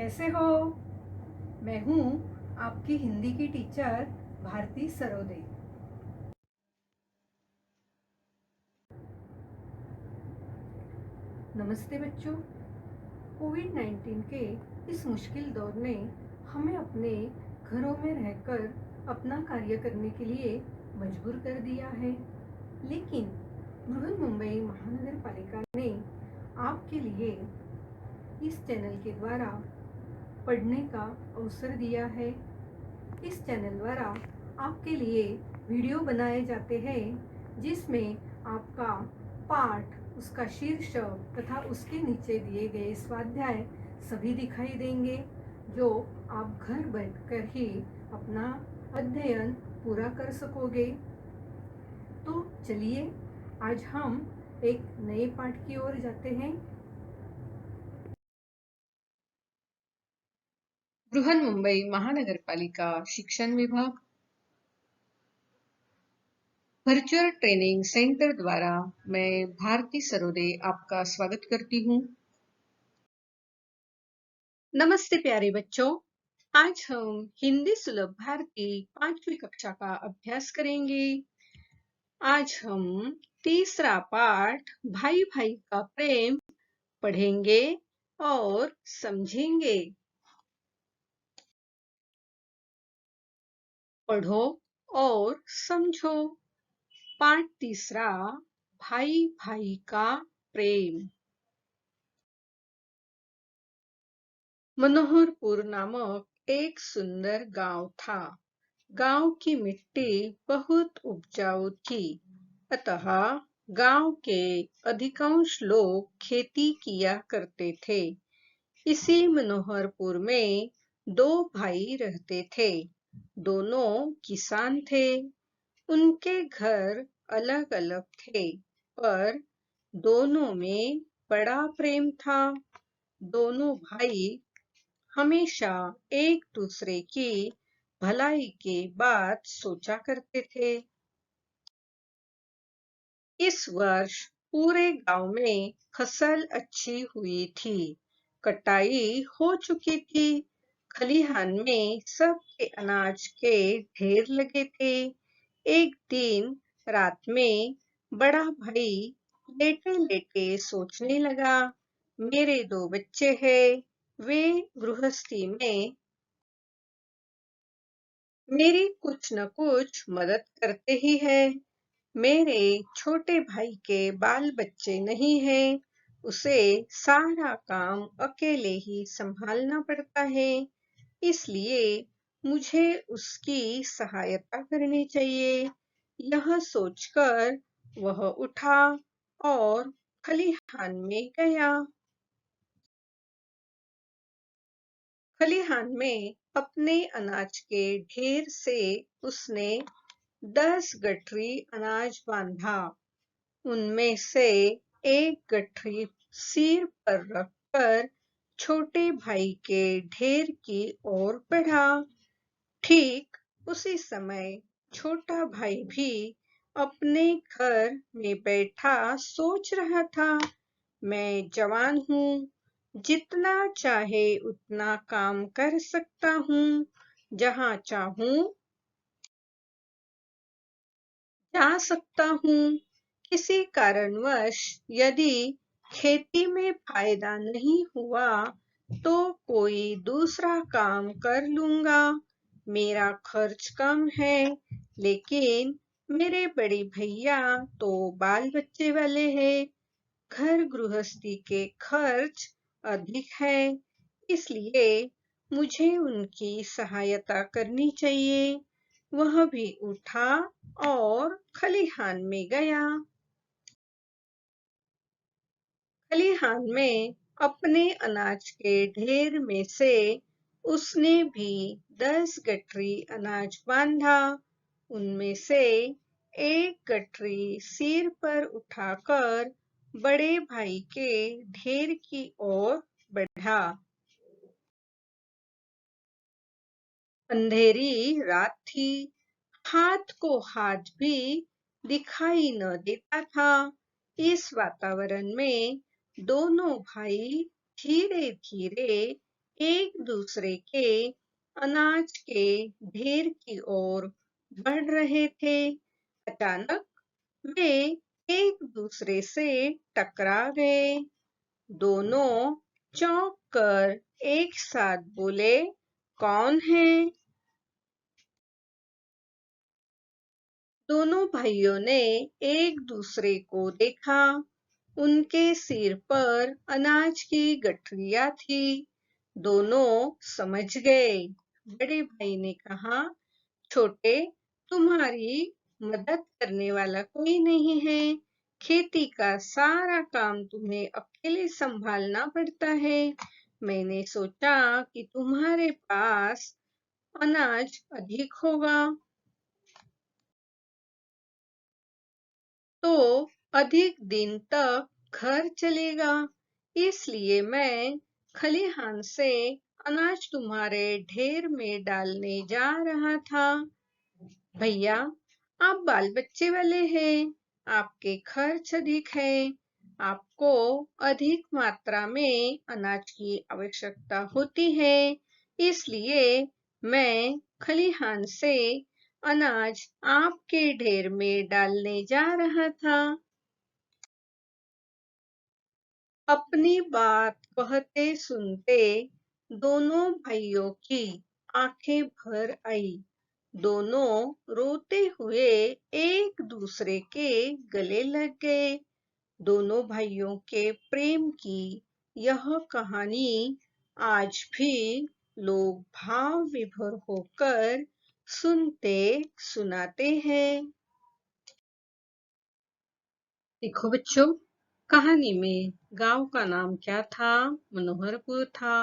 कैसे हो? मैं हूँ आपकी हिंदी की टीचर भारती सरोदे। नमस्ते बच्चों। कोविड-19 के इस मुश्किल दौर ने हमें अपने घरों में रहकर अपना कार्य करने के लिए मजबूर कर दिया है, लेकिन बृहन्मुंबई महानगर पालिका ने आपके लिए इस चैनल के द्वारा पढ़ने का अवसर दिया है। इस चैनल द्वारा आपके लिए वीडियो बनाए जाते हैं जिसमें आपका पाठ, उसका शीर्षक तथा उसके नीचे दिए गए स्वाध्याय सभी दिखाई देंगे, जो आप घर बैठकर ही अपना अध्ययन पूरा कर सकोगे। तो चलिए आज हम एक नए पाठ की ओर जाते हैं। बृहन्मुंबई महानगरपालिका शिक्षण विभाग वर्चुअल ट्रेनिंग सेंटर द्वारा मैं भारती सरोदे आपका स्वागत करती हूँ। नमस्ते प्यारे बच्चों, आज हम हिंदी सुलभ भारती 5वीं कक्षा का अभ्यास करेंगे। आज हम तीसरा पाठ भाई भाई का प्रेम पढ़ेंगे और समझेंगे। पढ़ो और समझो। पाठ तीसरा, भाई भाई का प्रेम। मनोहरपुर नामक एक सुंदर गांव था। गांव की मिट्टी बहुत उपजाऊ थी, अतः गांव के अधिकांश लोग खेती किया करते थे। इसी मनोहरपुर में दो भाई रहते थे। दोनों किसान थे। उनके घर अलग अलग थे, पर दोनों में बड़ा प्रेम था। दोनों भाई हमेशा एक दूसरे की भलाई की बात सोचा करते थे। इस वर्ष पूरे गांव में फसल अच्छी हुई थी। कटाई हो चुकी थी। खलिहान में सबके अनाज के ढेर लगे थे। एक दिन रात में बड़ा भाई लेटे लेटे सोचने लगा, मेरे दो बच्चे हैं, वे गृहस्थी में मेरी कुछ न कुछ मदद करते ही हैं। मेरे छोटे भाई के बाल बच्चे नहीं हैं, उसे सारा काम अकेले ही संभालना पड़ता है, इसलिए मुझे उसकी सहायता करनी चाहिए। यह सोचकर वह उठा और खलिहान में गया। खलिहान में अपने अनाज के ढेर से उसने 10 गठरी अनाज बांधा। उनमें से एक गठरी सिर पर रखकर छोटे भाई के ढेर की ओर बढ़ा। ठीक उसी समय छोटा भाई भी अपने घर में बैठा सोच रहा था, मैं जवान हूँ, जितना चाहे उतना काम कर सकता हूँ, जहाँ चाहूँ जा सकता हूँ। किसी कारणवश यदि खेती में फायदा नहीं हुआ तो कोई दूसरा काम कर लूंगा। मेरा खर्च कम है, लेकिन मेरे बड़े भैया तो बाल बच्चे वाले हैं। घर गृहस्थी के खर्च अधिक है, इसलिए मुझे उनकी सहायता करनी चाहिए। वह भी उठा और खलिहान में गया। खलिहान में अपने अनाज के ढेर में से उसने भी 10 गठरी अनाज बांधा। उनमें से एक गठरी सिर पर उठाकर बड़े भाई के ढेर की ओर बढ़ा। अंधेरी रात थी, हाथ को हाथ भी दिखाई न देता था। इस वातावरण में दोनों भाई धीरे धीरे एक दूसरे के अनाज के ढेर की ओर बढ़ रहे थे। अचानक वे एक दूसरे से टकरा गए। दोनों चौंक कर एक साथ बोले, कौन है? दोनों भाइयों ने एक दूसरे को देखा। उनके सिर पर अनाज की गठरियां थी। दोनों समझ गए। बड़े भाई ने कहा, छोटे, तुम्हारी मदद करने वाला कोई नहीं है। खेती का सारा काम तुम्हें अकेले संभालना पड़ता है। मैंने सोचा कि तुम्हारे पास अनाज अधिक होगा, तो अधिक दिन तक घर चलेगा। इसलिए मैं खलिहान से अनाज तुम्हारे ढेर में डालने जा रहा था। भैया, आप बाल बच्चे वाले हैं, आपके खर्च अधिक है, आपको अधिक मात्रा में अनाज की आवश्यकता होती है। इसलिए मैं खलिहान से अनाज आपके ढेर में डालने जा रहा था। अपनी बात कहते सुनते दोनों भाइयों की आंखें भर आई। दोनों रोते हुए एक दूसरे के गले लग गए। दोनों भाइयों के प्रेम की यह कहानी आज भी लोग भाव विभोर होकर सुनते सुनाते हैं। देखो बच्चों, कहानी में गांव का नाम क्या था? मनोहरपुर था।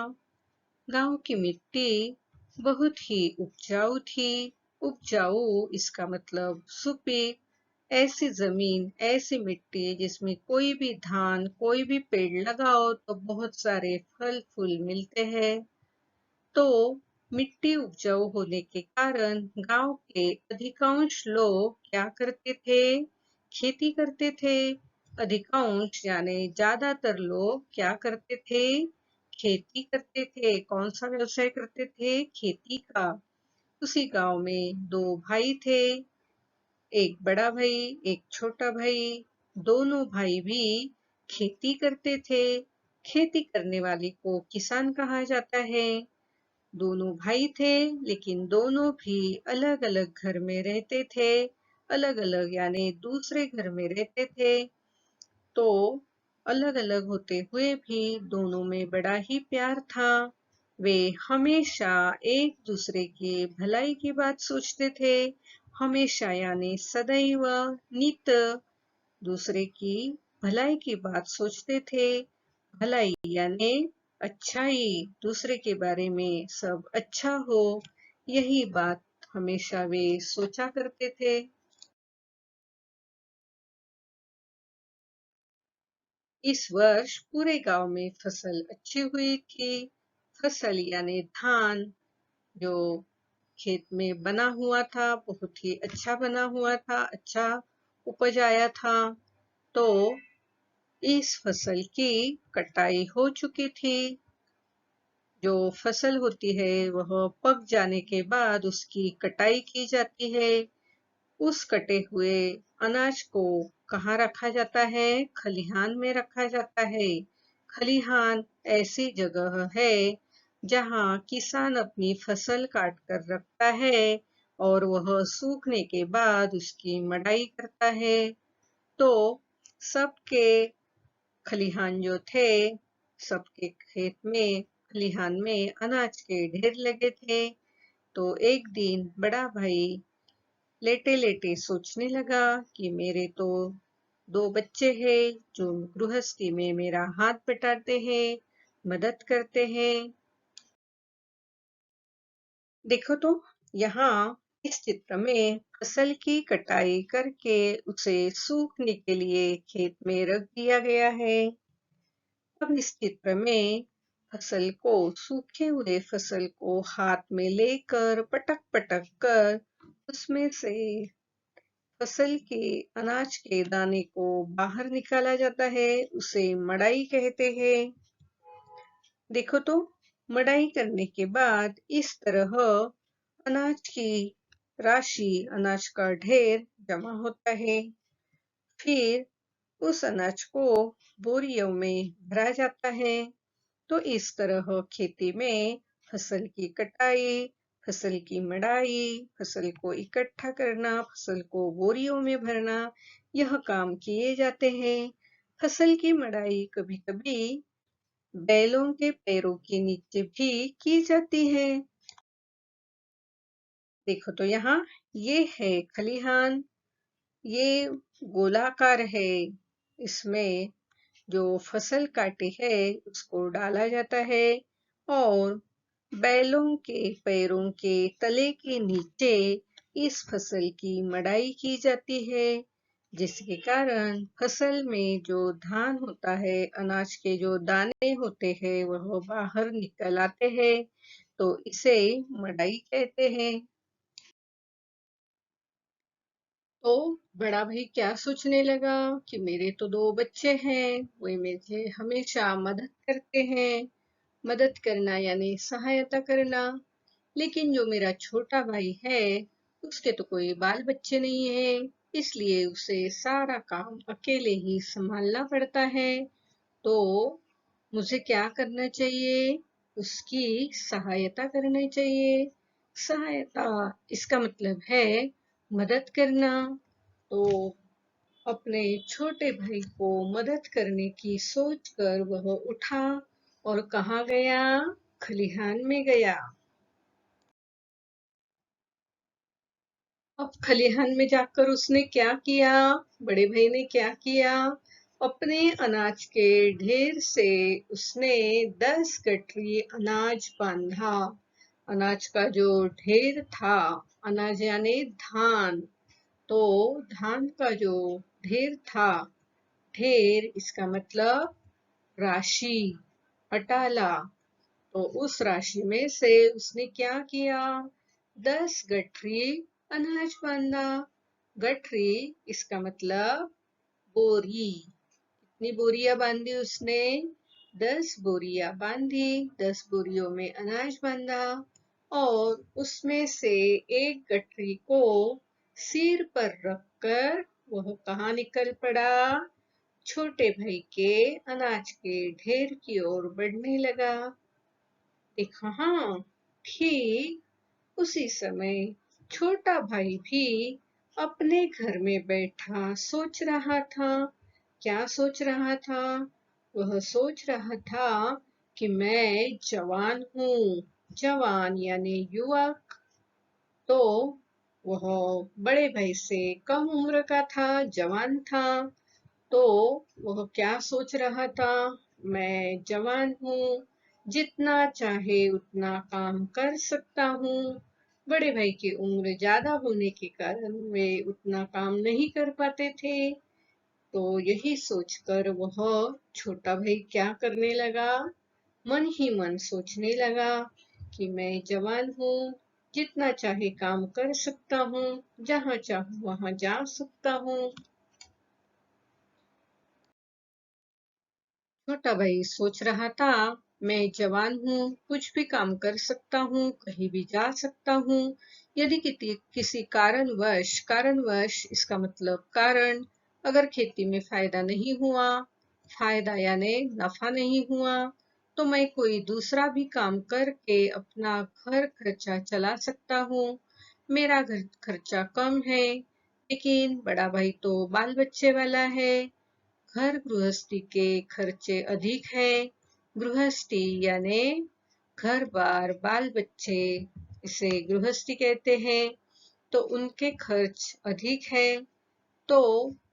गांव की मिट्टी बहुत ही उपजाऊ थी। उपजाऊ इसका मतलब सुपीक, ऐसी जमीन, ऐसी मिट्टी जिसमें कोई भी धान, कोई भी पेड़ लगाओ तो बहुत सारे फल फूल मिलते हैं। तो मिट्टी उपजाऊ होने के कारण गांव के अधिकांश लोग क्या करते थे? खेती करते थे। अधिकांश यानी ज्यादातर लोग क्या करते थे? खेती करते थे। कौन सा व्यवसाय करते थे? खेती का। उसी गांव में दो भाई थे, एक बड़ा भाई, एक छोटा भाई। दोनों भाई भी खेती करते थे। खेती करने वाले को किसान कहा जाता है। दोनों भाई थे, लेकिन दोनों भी अलग अलग घर में रहते थे। अलग अलग यानी दूसरे घर में रहते थे। तो अलग अलग होते हुए भी दोनों में बड़ा ही प्यार था। वे हमेशा एक दूसरे की भलाई की बात सोचते थे। हमेशा यानी सदैव, नित दूसरे की भलाई की बात सोचते थे। भलाई यानी अच्छाई, दूसरे के बारे में सब अच्छा हो, यही बात हमेशा वे सोचा करते थे। इस वर्ष पूरे गांव में फसल अच्छी हुई थी। फसल यानी धान जो खेत में बना हुआ था, बहुत ही अच्छा बना हुआ था, अच्छा उपज आया था। तो इस फसल की कटाई हो चुकी थी। जो फसल होती है वह पक जाने के बाद उसकी कटाई की जाती है। उस कटे हुए अनाज को कहाँ रखा जाता है? खलिहान में रखा जाता है। खलिहान ऐसी जगह है जहाँ किसान अपनी फसल काट कर रखता है और वह सूखने के बाद उसकी मड़ाई करता है। तो सबके खलिहान जो थे, सबके खेत में, खलिहान में अनाज के ढेर लगे थे। तो एक दिन बड़ा भाई लेटे लेटे सोचने लगा कि मेरे तो दो बच्चे हैं जो गृहस्थी में मेरा हाथ बटाते हैं, मदद करते हैं। देखो तो यहाँ इस चित्र में फसल की कटाई करके उसे सूखने के लिए खेत में रख दिया गया है। अब इस चित्र में फसल को, सूखे हुए फसल को हाथ में लेकर पटक पटक कर उसमें से फसल के अनाज के दाने को बाहर निकाला जाता है। उसे मड़ाई कहते हैं। देखो तो मड़ाई करने के बाद इस तरह अनाज की राशि, अनाज का ढेर जमा होता है। फिर उस अनाज को बोरियों में भरा जाता है। तो इस तरह खेती में फसल की कटाई, फसल की मड़ाई, फसल को इकट्ठा करना, फसल को बोरियों में भरना, यह काम किए जाते हैं। फसल की मड़ाई कभी-कभी बैलों के पैरों के नीचे भी की जाती है। देखो तो यहाँ ये है खलिहान, ये गोलाकार है। इसमें जो फसल काटी है उसको डाला जाता है और बैलों के पैरों के तले के नीचे इस फसल की मड़ाई की जाती है, जिसके कारण फसल में जो धान होता है, अनाज के जो दाने होते हैं वह बाहर निकल आते हैं। तो इसे मड़ाई कहते हैं। तो बड़ा भाई क्या सोचने लगा कि मेरे तो दो बच्चे हैं, वे मुझे हमेशा मदद करते हैं। मदद करना यानी सहायता करना। लेकिन जो मेरा छोटा भाई है, उसके तो कोई बाल बच्चे नहीं है, इसलिए उसे सारा काम अकेले ही संभालना पड़ता है। तो मुझे क्या करना चाहिए? उसकी सहायता करनी चाहिए। सहायता इसका मतलब है मदद करना। तो अपने छोटे भाई को मदद करने की सोचकर वह उठा और कहाँ गया? खलिहान में गया। अब खलिहान में जाकर उसने क्या किया? बड़े भाई ने क्या किया? अपने अनाज के ढेर से उसने 10 गठरी अनाज बांधा। अनाज का जो ढेर था, अनाज यानी धान, तो धान का जो ढेर था, ढेर इसका मतलब राशि, अटाला। तो उस राशि में से उसने क्या किया? 10 गठरी अनाज बांधा। गठरी इसका मतलब बोरी। कितनी बोरियां बांधी उसने? 10 बोरियां बांधी। 10 बोरियों में अनाज बांधा और उसमें से एक गठरी को सिर पर रखकर वह कहाँ निकल पड़ा? छोटे भाई के अनाज के ढेर की ओर बढ़ने लगा। देखा हाँ, ठीक उसी समय छोटा भाई भी अपने घर में बैठा सोच रहा था। क्या सोच रहा था? वह सोच रहा था कि मैं जवान हूँ। जवान यानी युवक। तो वह बड़े भाई से कम उम्र का था, जवान था। तो वह क्या सोच रहा था? मैं जवान हूँ, जितना चाहे उतना काम कर सकता हूँ। बड़े भाई की उम्र ज्यादा होने के कारण वे उतना काम नहीं कर पाते थे। तो यही सोचकर वह छोटा भाई क्या करने लगा? मन ही मन सोचने लगा कि मैं जवान हूँ, जितना चाहे काम कर सकता हूँ, जहाँ चाहूँ वहां जा सकता हूँ। छोटा भाई सोच रहा था, मैं जवान हूँ, कुछ भी काम कर सकता हूँ, कहीं भी जा सकता हूँ। यदि किसी कारणवश इसका मतलब कारण, अगर खेती में फायदा नहीं हुआ, फायदा यानी नफा नहीं हुआ, तो मैं कोई दूसरा भी काम करके अपना घर खर्चा चला सकता हूँ। मेरा घर खर्चा कम है, लेकिन बड़ा भाई तो बाल बच्चे वाला है। घर गृहस्थी के खर्चे अधिक है। गृहस्थी यानी घर बार बाल बच्चे, इसे गृहस्थी कहते हैं। तो उनके खर्च अधिक है। तो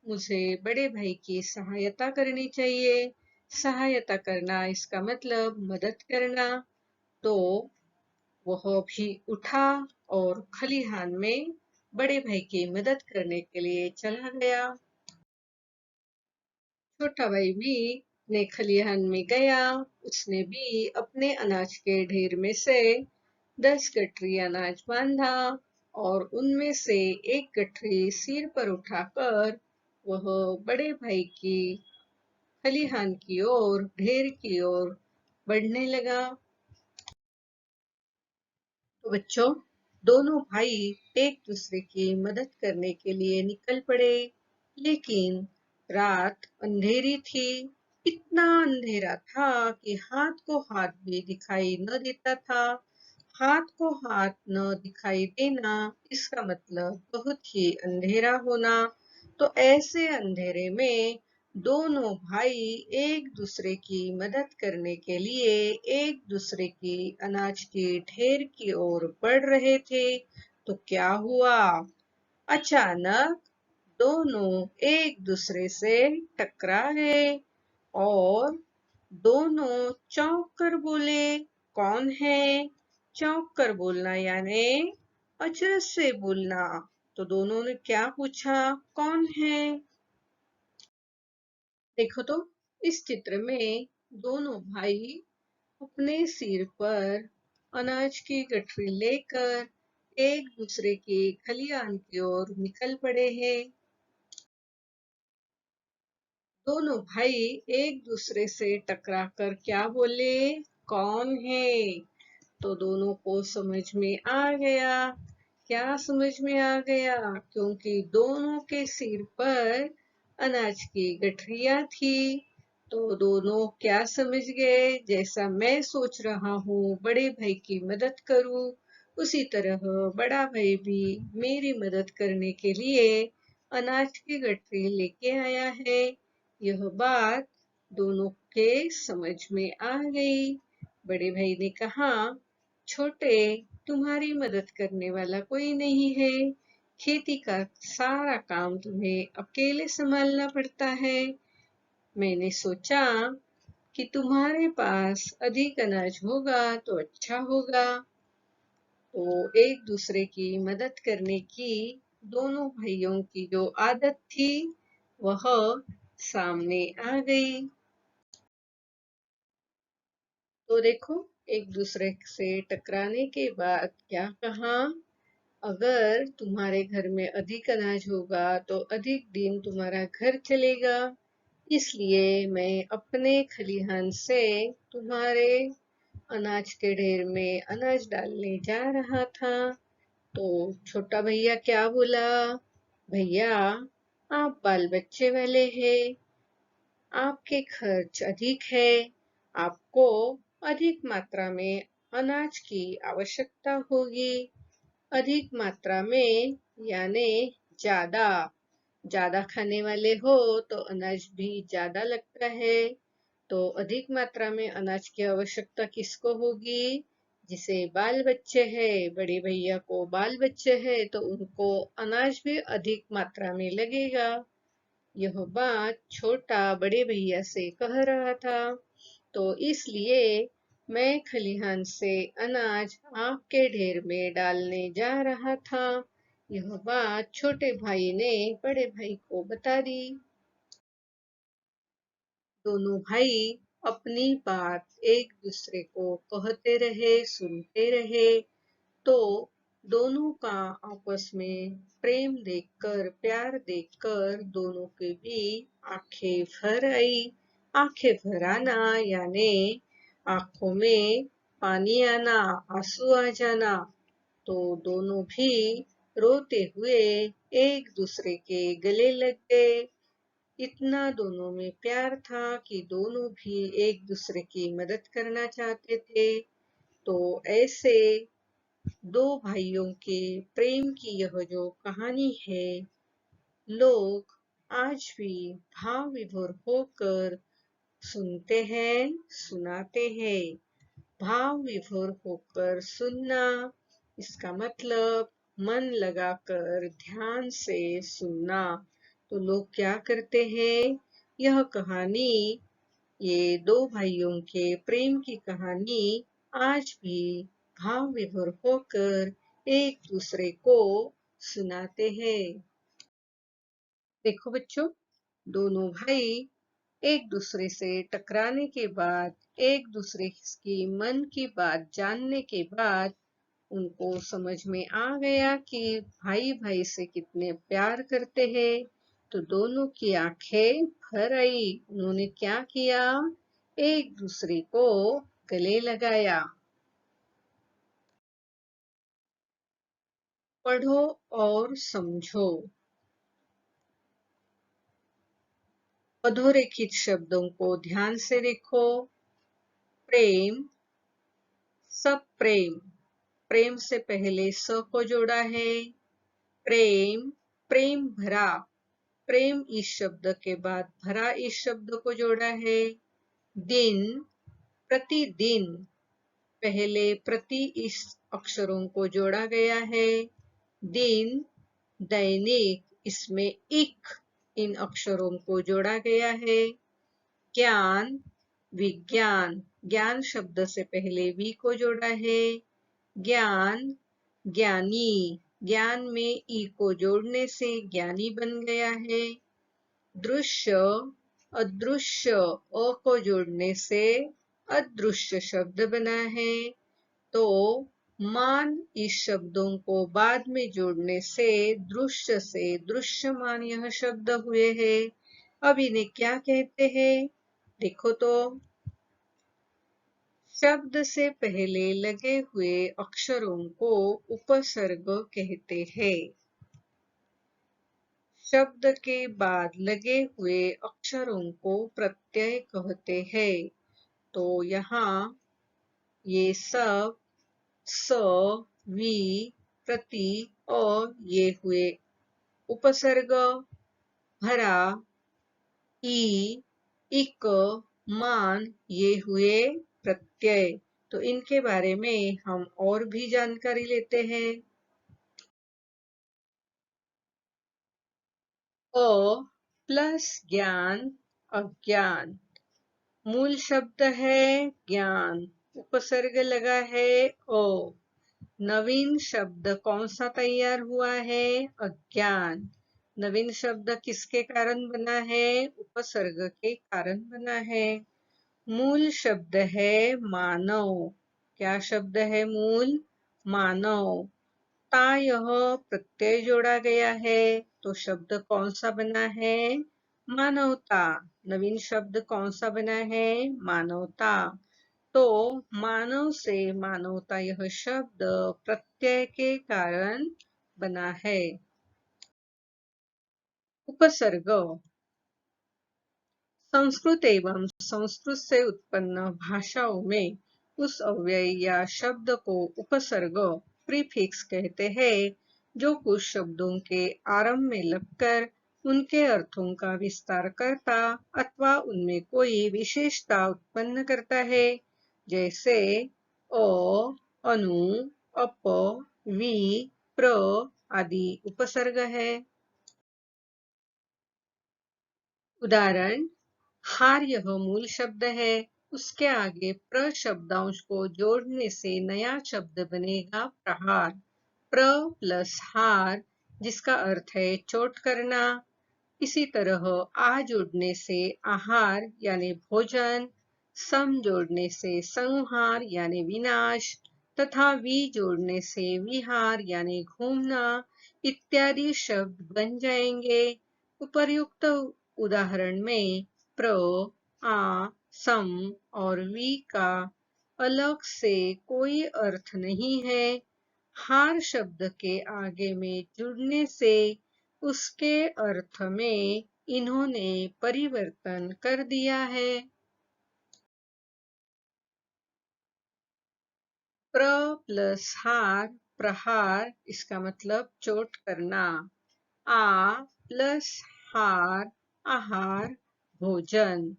मुझे बड़े भाई की सहायता करनी चाहिए। सहायता करना इसका मतलब मदद करना। तो वह भी उठा और खलिहान में बड़े भाई की मदद करने के लिए चला गया। छोटा भाई भी ने खलिहान में गया। उसने भी अपने अनाज के ढेर में से 10 गठरी अनाज बांधा और उनमें से एक गठरी सिर पर उठाकर वह बड़े भाई की खलिहान की ओर, ढेर की ओर बढ़ने लगा। तो बच्चों, दोनों भाई एक दूसरे की मदद करने के लिए निकल पड़े, लेकिन रात अंधेरी थी। इतना अंधेरा था कि हाथ को हाथ भी दिखाई न देता था। हाथ को हाथ न दिखाई देना, इसका मतलब बहुत ही अंधेरा होना। तो ऐसे अंधेरे में दोनों भाई एक दूसरे की मदद करने के लिए एक दूसरे की अनाज के ढेर की ओर बढ़ रहे थे। तो क्या हुआ? अचानक दोनों एक दूसरे से टकरा गए और दोनों चौंक कर बोले, कौन है? चौंक कर बोलना यानी अचरज से बोलना। तो दोनों ने क्या पूछा, कौन है? देखो तो, इस चित्र में दोनों भाई अपने सिर पर अनाज की गठरी लेकर एक दूसरे की खलियान की ओर निकल पड़े हैं। दोनों भाई एक दूसरे से टकरा कर क्या बोले, कौन है? तो दोनों को समझ में आ गया। क्या समझ में आ गया? क्योंकि दोनों के सिर पर अनाज की गठरियां थी। तो दोनों क्या समझ गए, जैसा मैं सोच रहा हूँ बड़े भाई की मदद करूँ, उसी तरह बड़ा भाई भी मेरी मदद करने के लिए अनाज की गठरी लेके आया है। यह बात दोनों के समझ में आ गई। बड़े भाई ने कहा, छोटे, तुम्हारी मदद करने वाला कोई नहीं है। खेती का सारा काम तुम्हें अकेले संभालना पड़ता है। मैंने सोचा कि तुम्हारे पास अधिक अनाज होगा तो अच्छा होगा। तो एक दूसरे की मदद करने की दोनों भाइयों की जो आदत थी, वह सामने आ गई। तो देखो, एक दूसरे से टकराने के बाद क्या कहा, अगर तुम्हारे घर में अधिक अनाज होगा तो अधिक दिन तुम्हारा घर चलेगा। इसलिए मैं अपने खलिहान से तुम्हारे अनाज के ढेर में अनाज डालने जा रहा था। तो छोटा भैया क्या बोला, भैया, आप बाल बच्चे वाले हैं, आपके खर्च अधिक है, आपको अधिक मात्रा में अनाज की आवश्यकता होगी। अधिक मात्रा में यानी ज्यादा। ज्यादा खाने वाले हो तो अनाज भी ज्यादा लगता है। तो अधिक मात्रा में अनाज की आवश्यकता किसको होगी? जिसे बाल बच्चे हैं, बड़े भैया को बाल बच्चे हैं तो उनको अनाज भी अधिक मात्रा में लगेगा। यह बात छोटा बड़े भैया से कह रहा था। तो इसलिए मैं खलिहान से अनाज आपके ढेर में डालने जा रहा था। यह बात छोटे भाई ने बड़े भाई को बता दी। दोनों भाई अपनी बात एक दूसरे को कहते रहे, सुनते रहे। तो दोनों का आपस में प्रेम देखकर, प्यार देखकर दोनों के भी आंखें भर आई। आंखें भर आना यानी आंखों में पानी आना, आंसू आ जाना। तो दोनों भी रोते हुए एक दूसरे के गले लग गए। इतना दोनों में प्यार था कि दोनों भी एक दूसरे की मदद करना चाहते थे। तो ऐसे दो भाइयों के प्रेम की यह जो कहानी है, लोग आज भी भाव विभोर होकर सुनते हैं, सुनाते हैं। भाव विभोर होकर सुनना, इसका मतलब मन लगाकर ध्यान से सुनना। तो लोग क्या करते हैं, यह कहानी, ये दो भाइयों के प्रेम की कहानी आज भी भाव विभोर होकर एक दूसरे को सुनाते हैं। देखो बच्चों, दोनों भाई एक दूसरे से टकराने के बाद, एक दूसरे की मन की बात जानने के बाद उनको समझ में आ गया कि भाई भाई से कितने प्यार करते हैं। तो दोनों की आंखें भर आई। उन्होंने क्या किया, एक दूसरे को गले लगाया। पढ़ो और समझो। अधोरेखित शब्दों को ध्यान से देखो। प्रेम, सब प्रेम। प्रेम से पहले स को जोड़ा है। प्रेम, प्रेम भरा। प्रेम इस शब्द के बाद भरा इस शब्द को जोड़ा है। दिन, प्रतिदिन। पहले प्रति इस अक्षरों को जोड़ा गया है। दिन, दैनिक। इसमें इक इन अक्षरों को जोड़ा गया है। ज्ञान, विज्ञान। ज्ञान शब्द से पहले वी को जोड़ा है। ज्ञान, ज्ञानी। ज्ञान में ई को जोड़ने से ज्ञानी बन गया है। दृश्य, अदृश्य। अ को जोड़ने से अदृश्य शब्द बना है। तो मान इस शब्दों को बाद में जोड़ने से दृश्य से दृश्यमान यह शब्द हुए हैं। अब इन्हें क्या कहते हैं? देखो तो, शब्द से पहले लगे हुए अक्षरों को उपसर्ग कहते हैं। शब्द के बाद लगे हुए अक्षरों को प्रत्यय कहते हैं। तो यहाँ ये सब स, वी, प्रति, अ ये हुए उपसर्ग। भरा, ई, इक, मान ये हुए प्रत्यय। तो इनके बारे में हम और भी जानकारी लेते हैं। अ प्लस ज्ञान, अज्ञान। मूल शब्द है ज्ञान, उपसर्ग लगा है ओ। नवीन शब्द कौन सा तैयार हुआ है? अज्ञान। नवीन शब्द किसके कारण बना है? उपसर्ग के कारण बना है। मूल शब्द है मानव। क्या शब्द है मूल? मानव। ता यह प्रत्यय जोड़ा गया है, तो शब्द कौन सा बना है? मानवता। नवीन शब्द कौन सा बना है? मानवता। तो मानव से मानवता यह शब्द प्रत्यय के कारण बना है। उपसर्ग। संस्कृत एवं संस्कृत से उत्पन्न भाषाओं में उस अव्यय या शब्द को उपसर्ग, प्रीफिक्स कहते हैं, जो कुछ शब्दों के आरंभ में लगकर उनके अर्थों का विस्तार करता अथवा उनमें कोई विशेषता उत्पन्न करता है। जैसे अ, अनु, अप, वि, प्र आदि उपसर्ग है। उदाहरण, हार यह मूल शब्द है, उसके आगे प्र शब्दांश को जोड़ने से नया शब्द बनेगा प्रहार। प्र प्लस हार, जिसका अर्थ है चोट करना। इसी तरह आ जोड़ने से आहार यानी भोजन, सम जोड़ने से संहार यानी विनाश तथा वी जोड़ने से विहार यानी घूमना इत्यादि शब्द बन जाएंगे। उपर्युक्त उदाहरण में प्र, आ, सम और वी का अलग से कोई अर्थ नहीं है। हार शब्द के आगे में जुड़ने से उसके अर्थ में इन्होंने परिवर्तन कर दिया है। प्र प्लस हार, प्रहार, इसका मतलब चोट करना। आ प्लस हार, आहार, भोजन।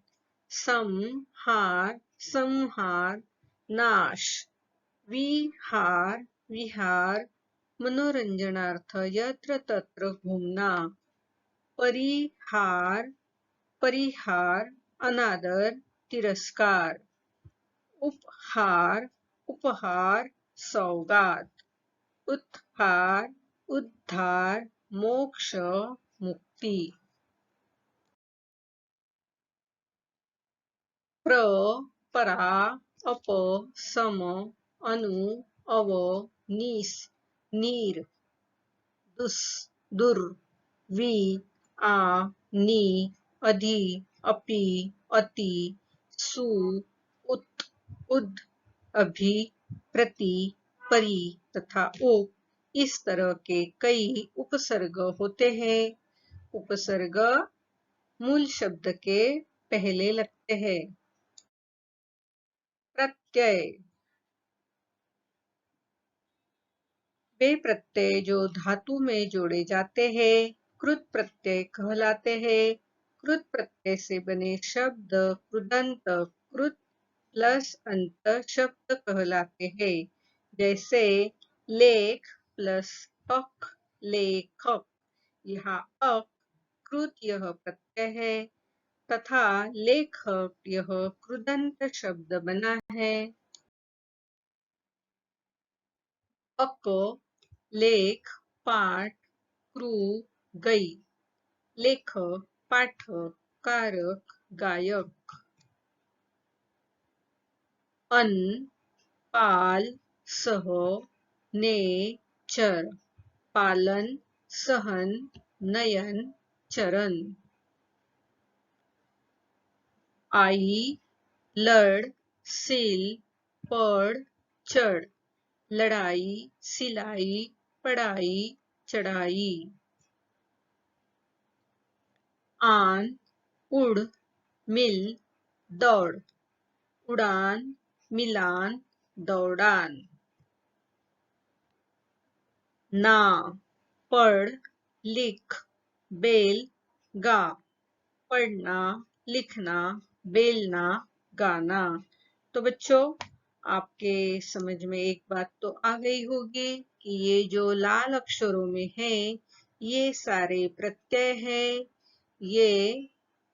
सम हार, संहार, नाश। विहार, विहार, मनोरंजनार्थ यत्र तत्र घूमना। परिहार, परिहार, अनादर, तिरस्कार। उपहार, उपहार, सौगात। उत्हार, उद्धार, मोक्ष, मुक्ति। प्र, परा, अप, सम, अनु, अव, नीस, नीर। दुस, दुर, वि, आ, नी, अधि, अपि, अति, सु, उत, उद, अभि, प्रति, परि तथा उप इस तरह के कई उपसर्ग होते हैं। उपसर्ग मूल शब्द के पहले लगते हैं। प्रत्यय, वे प्रत्यय जो धातु में जोड़े जाते हैं कृत प्रत्यय कहलाते हैं। कृत प्रत्यय से बने शब्द कृदंत, कृत प्लस अंत शब्द कहलाते हैं। जैसे लेख प्लस अक, लेखक। यहाँ अक कृत यह प्रत्यय है तथा लेखक यह कृदंत शब्द बना है। अक, लेख, पाठ, क्रू, गई। लेखक, पाठक, कारक, गायक। अन्न, पाल, सह, ने, चर। पालन, सहन, नयन, चरण। आई, लड़, सिल, पढ़, चढ़। लड़ाई, सिलाई, पढ़ाई, चढ़ाई। आन, उड़, मिल, दौड़। उड़ान, मिलान, दौड़ान। ना, पढ़, लिख, बेल, गा। पढ़ना, लिखना, बेलना, गाना। तो बच्चों, आपके समझ में एक बात तो आ गई होगी कि ये जो लाल अक्षरों में है ये सारे प्रत्यय है, ये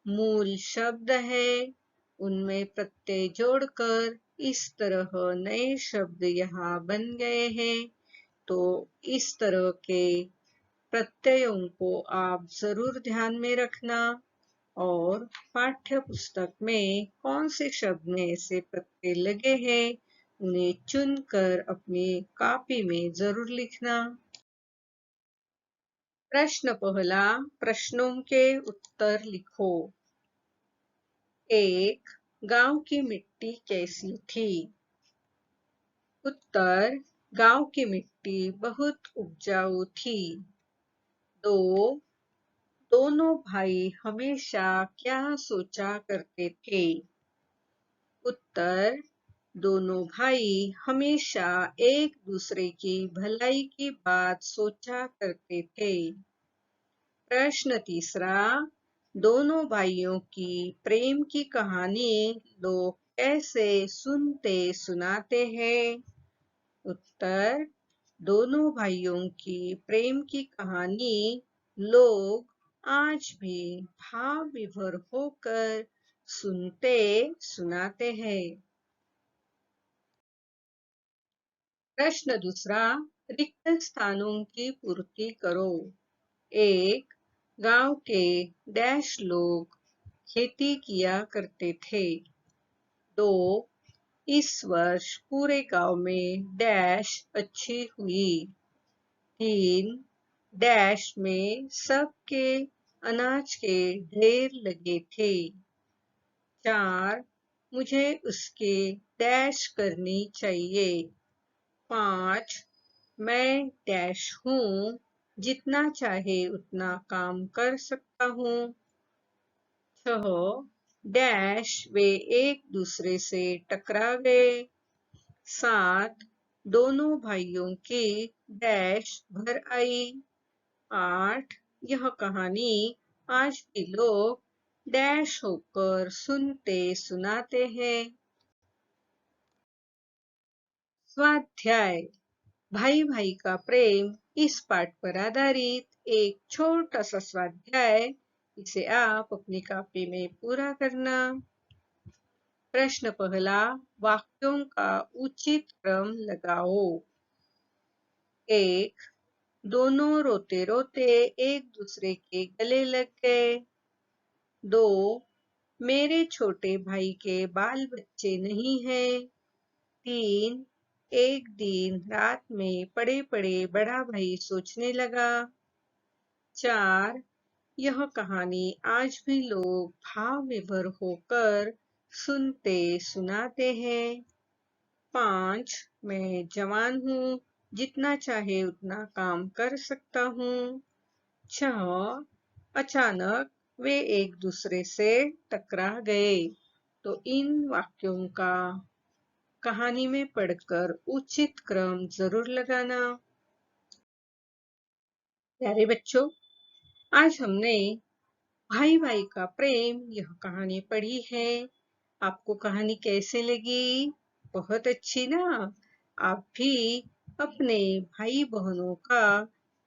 मूल शब्द है। उनमें प्रत्यय जोड़कर इस तरह नए शब्द यहाँ बन गए हैं। तो इस तरह के प्रत्ययों को आप जरूर ध्यान में रखना और पाठ्य पुस्तक में कौन से शब्द में ऐसे प्रत्यय लगे हैं उन्हें चुनकर अपनी कॉपी में जरूर लिखना। प्रश्न पहला, प्रश्नों के उत्तर लिखो। 1. गांव की मिट्टी कैसी थी? उत्तर, गांव की मिट्टी बहुत उपजाऊ थी। 2. दोनों भाई हमेशा क्या सोचा करते थे? उत्तर, दोनों भाई हमेशा एक दूसरे की भलाई की बात सोचा करते थे। प्रश्न तीसरा, दोनों भाइयों की प्रेम की कहानी लोग कैसे सुनते सुनाते हैं? उत्तर, दोनों भाइयों की प्रेम की कहानी लोग आज भी भाव विभोर होकर सुनते सुनाते हैं। प्रश्न दूसरा, रिक्त स्थानों की पूर्ति करो। 1. गांव के डैश लोग खेती किया करते थे। 2. इस वर्ष पूरे गांव में डैश अच्छी हुई। 3. डैश में सबके अनाज के ढेर लगे थे। 4. मुझे उसके डैश करनी चाहिए। 5. मैं डैश हूँ, जितना चाहे उतना काम कर सकता हूँ। 6. डैश वे एक दूसरे से टकरा गए। 7. दोनों भाइयों की डैश घर आई। 8. यह कहानी आज भी लोग डैश होकर सुनते सुनाते हैं। स्वाध्याय, भाई भाई का प्रेम, इस पाठ पर आधारित एक छोटा सा स्वाध्याय। इसे आप अपनी कॉपी में पूरा करना। प्रश्न पहला, वाक्यों का उचित क्रम लगाओ। 1. दोनों रोते रोते एक दूसरे के गले लग गए। 2. मेरे छोटे भाई के बाल बच्चे नहीं हैं। 3. एक दिन रात में पड़े पड़े बड़ा भाई सोचने लगा। 4. यह कहानी आज भी लोग भाव विभोर होकर सुनते सुनाते हैं। 5. मैं जवान हूँ, जितना चाहे उतना काम कर सकता हूँ। 6. अचानक वे एक दूसरे से टकरा गए। तो इन वाक्यों का कहानी में पढ़कर उचित क्रम जरूर लगाना। प्यारे बच्चों, आज हमने भाई भाई का प्रेम यह कहानी पढ़ी है। आपको कहानी कैसे लगी? बहुत अच्छी ना? आप भी अपने भाई बहनों का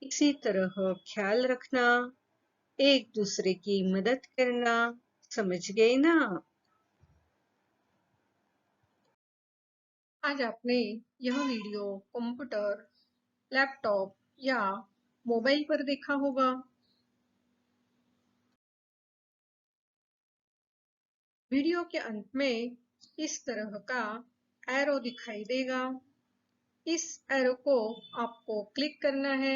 इसी तरह ख्याल रखना, एक दूसरे की मदद करना। समझ गए ना? आज आपने यह वीडियो कंप्यूटर, लैपटॉप या मोबाइल पर देखा होगा। वीडियो के अंत में इस तरह का एरो दिखाई देगा। इस एरो को आपको क्लिक करना है।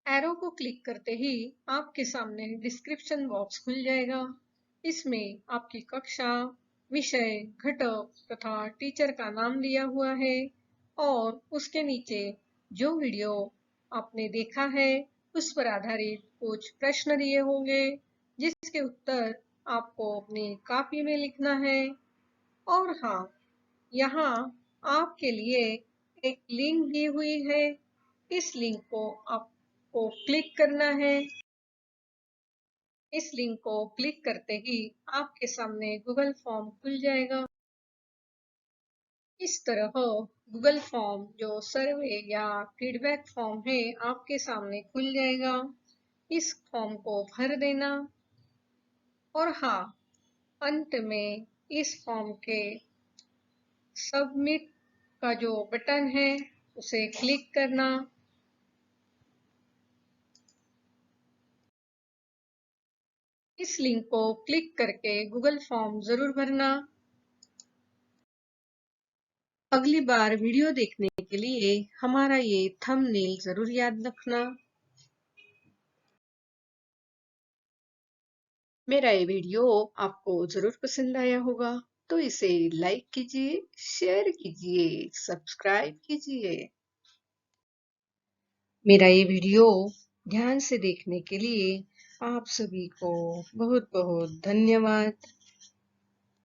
एरो को क्लिक करते ही आपके सामने डिस्क्रिप्शन बॉक्स खुल जाएगा। इसमें आपकी कक्षा, विषय, घटक तथा टीचर का नाम दिया हुआ है और उसके नीचे जो वीडियो आपने देखा है उस पर आधारित कुछ प्रश्न दिए होंगे, जिसके उत्तर आपको अपनी कॉपी में लिखना है। और हाँ, यहाँ आपके लिए एक लिंक दी हुई है। इस लिंक को आपको क्लिक करना है। इस लिंक को क्लिक करते ही आपके सामने गूगल फॉर्म खुल जाएगा। इस तरह गूगल फॉर्म जो सर्वे या फीडबैक फॉर्म है आपके सामने खुल जाएगा। इस फॉर्म को भर देना और हाँ, अंत में इस फॉर्म के सबमिट का जो बटन है उसे क्लिक करना। इस लिंक को क्लिक करके गूगल फॉर्म जरूर भरना। अगली बार वीडियो देखने के लिए हमारा ये थंबनेल जरूर याद रखना। मेरा ये वीडियो आपको जरूर पसंद आया होगा, तो इसे लाइक कीजिए, शेयर कीजिए, सब्सक्राइब कीजिए। मेरा ये वीडियो ध्यान से देखने के लिए आप सभी को बहुत बहुत धन्यवाद।